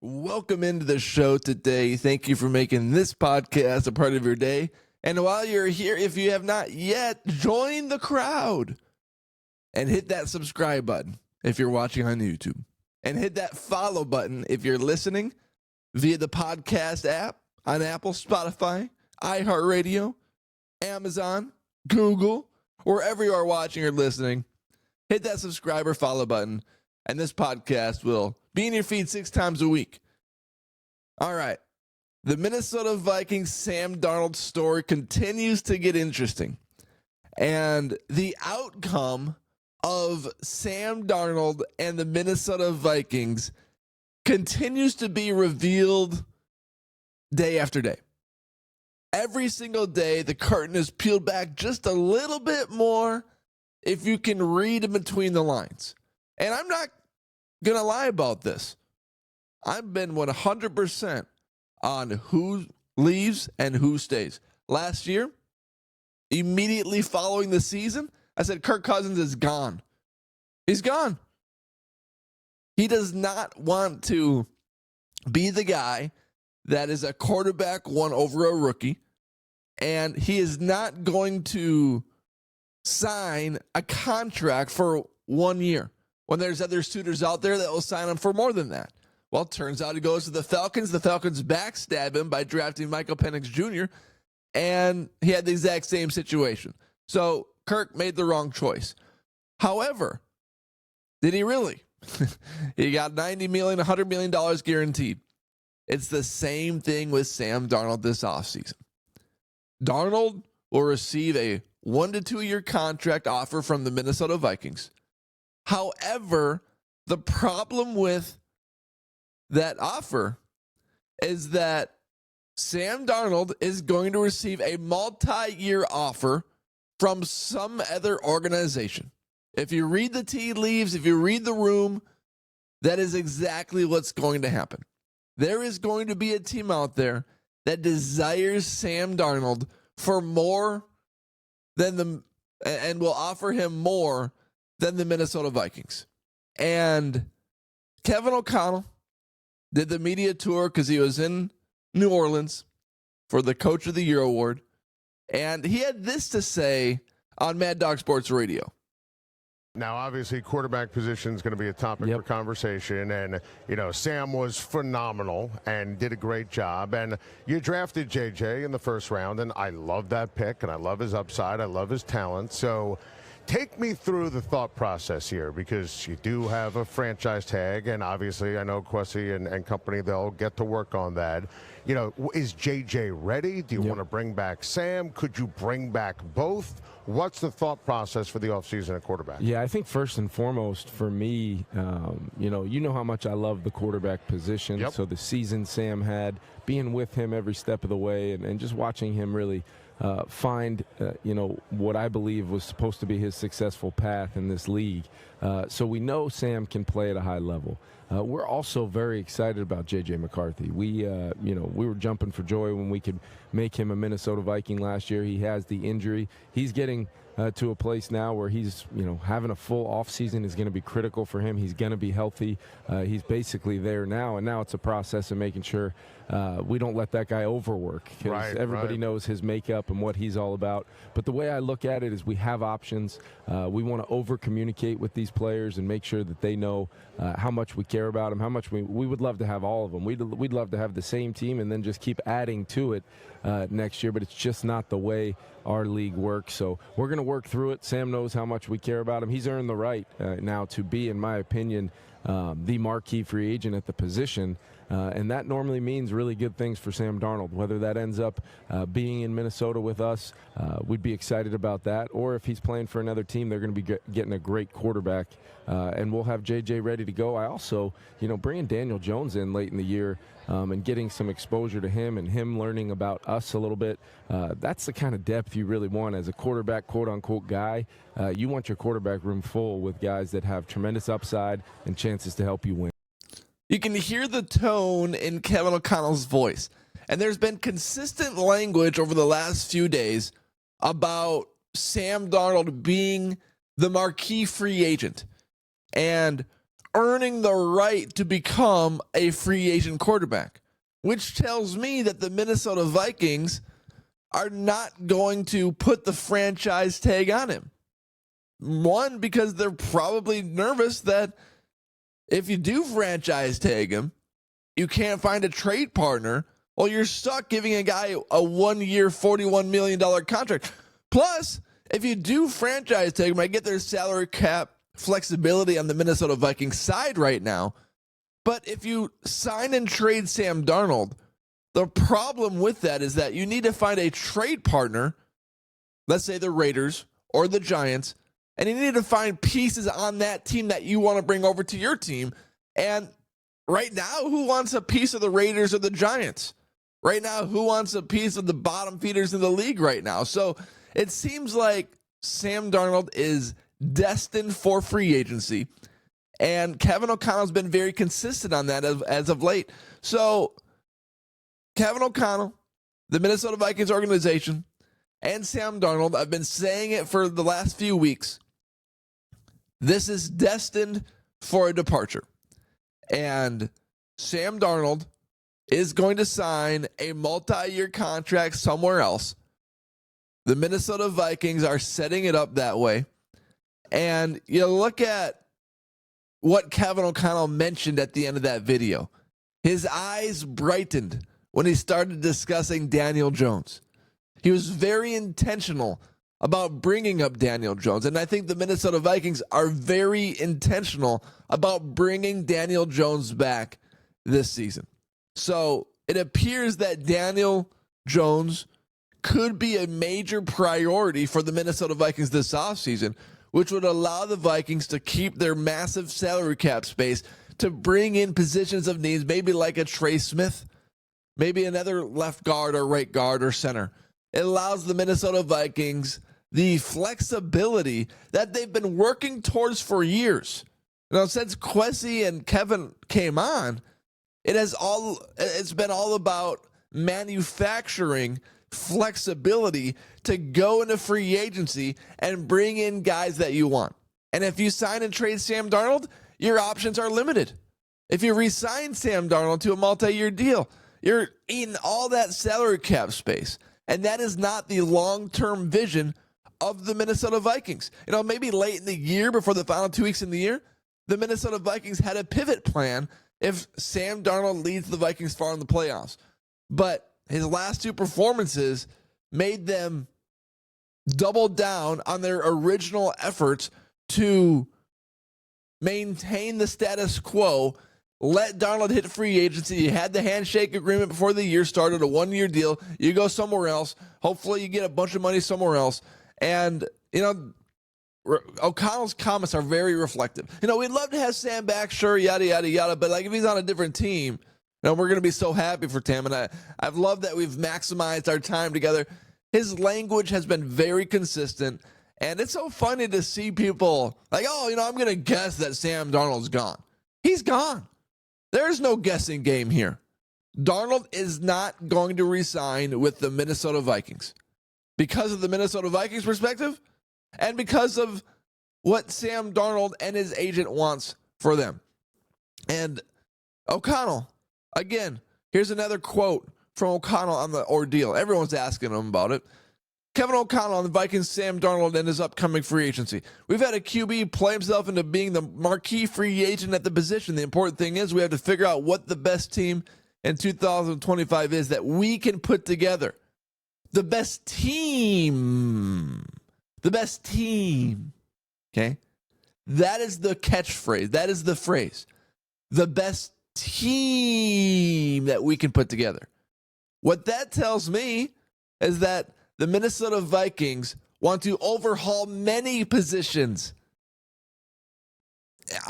Welcome into the show today. Thank you for making this podcast a part of your day. And while you're here, if you have not yet, join the crowd and hit that subscribe button if you're watching on YouTube. And hit that follow button if you're listening via the podcast app on Apple, Spotify, iHeartRadio, Amazon, Google, wherever you are watching or listening. Hit that subscribe or follow button, and this podcast will be in your feed 6 times a week. All right. The Minnesota Vikings Sam Darnold story continues to get interesting. And the outcome of Sam Darnold and the Minnesota Vikings continues to be revealed day after day. Every single day, the curtain is peeled back just a little bit more if you can read in between the lines. And I'm not going to lie about this. I've been 100% on who leaves and who stays. Last year, immediately following the season, I said Kirk Cousins is gone. He's gone. He does not want to be the guy that is a quarterback one over a rookie, and he is not going to sign a contract for 1 year when there's other suitors out there that will sign him for more than that. Well, it turns out he goes to the Falcons. The Falcons backstab him by drafting Michael Penix Jr., and he had the exact same situation. So Kirk made the wrong choice. However, did he really? He got $90 million, $100 million guaranteed. It's the same thing with Sam Darnold this offseason. Darnold will receive a 1 to 2 year contract offer from the Minnesota Vikings. However, the problem with that offer is that Sam Darnold is going to receive a multi-year offer from some other organization. If you read the tea leaves, if you read the room, that is exactly what's going to happen. There is going to be a team out there that desires Sam Darnold for more than and will offer him more than the Minnesota Vikings. And Kevin O'Connell did the media tour because he was in New Orleans for the Coach of the Year award. And he had this to say on Mad Dog Sports Radio. Now, obviously, quarterback position is going to be a topic for conversation. And, Sam was phenomenal and did a great job. And you drafted JJ in the first round, and I love that pick, and I love his upside. I love his talent. So take me through the thought process here, because you do have a franchise tag, and obviously I know Kwesi and company, they'll get to work on that. Is JJ ready? Do you want to bring back Sam? Could you bring back both? What's the thought process for the offseason at quarterback? Yeah, I think first and foremost for me, you know how much I love the quarterback position. So the season Sam had, being with him every step of the way, and just watching him really find, what I believe was supposed to be his successful path in this league. So we know Sam can play at a high level. We're also very excited about J.J. McCarthy. We were jumping for joy when we could make him a Minnesota Viking last year. He has the injury. He's getting to a place now where he's, having a full offseason is going to be critical for him. He's going to be healthy. He's basically there now, and now it's a process of making sure we don't let that guy overwork, because everybody knows his makeup and what he's all about. But the way I look at it is we have options. We want to over-communicate with these players and make sure that they know how much we care about them, how much we would love to have all of them. We'd love to have the same team and then just keep adding to it next year, but it's just not the way our league works. So we're going to work through it. Sam knows how much we care about him. He's earned the right now to be, in my opinion, the marquee free agent at the position. And that normally means really good things for Sam Darnold. Whether that ends up being in Minnesota with us, we'd be excited about that. Or if he's playing for another team, they're going to be getting a great quarterback. And we'll have JJ ready to go. I also, bringing Daniel Jones in late in the year and getting some exposure to him and him learning about us a little bit, that's the kind of depth you really want as a quarterback, quote-unquote, guy. You want your quarterback room full with guys that have tremendous upside and chances to help you win. You can hear the tone in Kevin O'Connell's voice. And there's been consistent language over the last few days about Sam Darnold being the marquee free agent. And earning the right to become a free agent quarterback, which tells me that the Minnesota Vikings are not going to put the franchise tag on him. One, because they're probably nervous that if you do franchise tag him, you can't find a trade partner. Well, you're stuck giving a guy a 1-year, $41 million contract. Plus, if you do franchise tag him, I get their salary cap flexibility on the Minnesota Vikings side right now. But if you sign and trade Sam Darnold, the problem with that is that you need to find a trade partner, let's say the Raiders or the Giants, and you need to find pieces on that team that you want to bring over to your team. And right now, who wants a piece of the Raiders or the Giants? Right now, who wants a piece of the bottom feeders in the league right now? So it seems like Sam Darnold is destined for free agency. And Kevin O'Connell's been very consistent on that as of late. So Kevin O'Connell, the Minnesota Vikings organization, and Sam Darnold, I've been saying it for the last few weeks. This is destined for a departure. And Sam Darnold is going to sign a multi-year contract somewhere else. The Minnesota Vikings are setting it up that way. And you look at what Kevin O'Connell mentioned at the end of that video. His eyes brightened when he started discussing Daniel Jones. He was very intentional about bringing up Daniel Jones. And I think the Minnesota Vikings are very intentional about bringing Daniel Jones back this season. So it appears that Daniel Jones could be a major priority for the Minnesota Vikings this offseason, which would allow the Vikings to keep their massive salary cap space to bring in positions of needs, maybe like a Trey Smith, maybe another left guard or right guard or center. It allows the Minnesota Vikings the flexibility that they've been working towards for years. Since Kwesi and Kevin came on, it's been all about manufacturing flexibility to go into free agency and bring in guys that you want. And if you sign and trade Sam Darnold, your options are limited. If you re-sign Sam Darnold to a multi-year deal, you're eating all that salary cap space. And that is not the long-term vision of the Minnesota Vikings. Maybe late in the year, before the final 2 weeks in the year, the Minnesota Vikings had a pivot plan if Sam Darnold leads the Vikings far in the playoffs. But his last two performances made them double down on their original efforts to maintain the status quo, let Darnold hit free agency. You had the handshake agreement before the year started, a 1-year deal. You go somewhere else. Hopefully you get a bunch of money somewhere else. And, O'Connell's comments are very reflective. We'd love to have Sam back, sure, yada, yada, yada. But if he's on a different team, we're going to be so happy for Tam. And I've loved that we've maximized our time together. His language has been very consistent. And it's so funny to see people like, I'm going to guess that Sam Darnold's gone. He's gone. There's no guessing game here. Darnold is not going to re-sign with the Minnesota Vikings because of the Minnesota Vikings perspective and because of what Sam Darnold and his agent wants for them. And O'Connell, again, here's another quote from O'Connell on the ordeal. Everyone's asking him about it. Kevin O'Connell on the Vikings, Sam Darnold, and his upcoming free agency. We've had a QB play himself into being the marquee free agent at the position. The important thing is we have to figure out what the best team in 2025 is that we can put together. The best team. The best team. Okay? That is the catchphrase. That is the phrase. The best team that we can put together. What that tells me is that the Minnesota Vikings want to overhaul many positions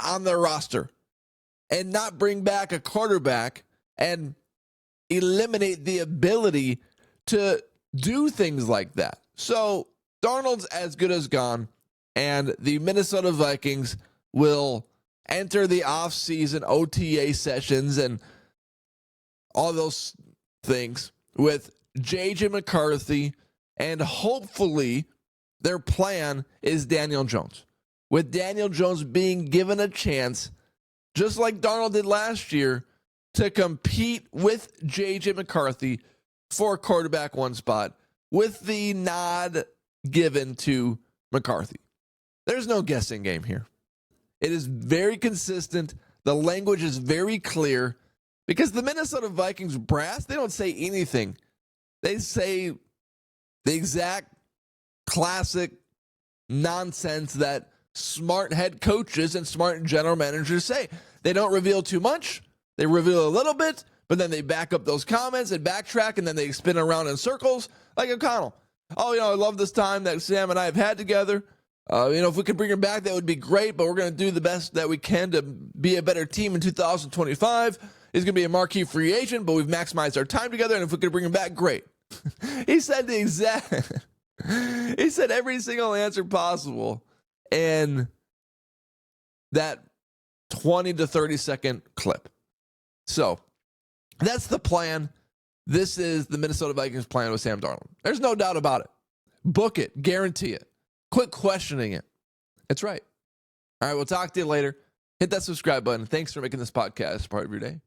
on their roster and not bring back a quarterback and eliminate the ability to do things like that. So Darnold's as good as gone, and the Minnesota Vikings will enter the offseason OTA sessions and all those things with J.J. McCarthy, and hopefully their plan is Daniel Jones. With Daniel Jones being given a chance just like Darnold did last year, to compete with J.J. McCarthy for quarterback one spot with the nod given to McCarthy. There's no guessing game here. It is very consistent. The language is very clear because the Minnesota Vikings brass, they don't say anything. They say the exact classic nonsense that smart head coaches and smart general managers say. They don't reveal too much. They reveal a little bit, but then they back up those comments and backtrack, and then they spin around in circles like O'Connell. Oh, I love this time that Sam and I have had together. If we could bring him back, that would be great, but we're going to do the best that we can to be a better team in 2025. He's going to be a marquee free agent, but we've maximized our time together, and if we could bring him back, great. He said he said every single answer possible in that 20 to 30 second clip. So that's the plan. This is the Minnesota Vikings plan with Sam Darnold. There's no doubt about it. Book it. Guarantee it. Quit questioning it. It's right. All right, we'll talk to you later. Hit that subscribe button. Thanks for making this podcast part of your day.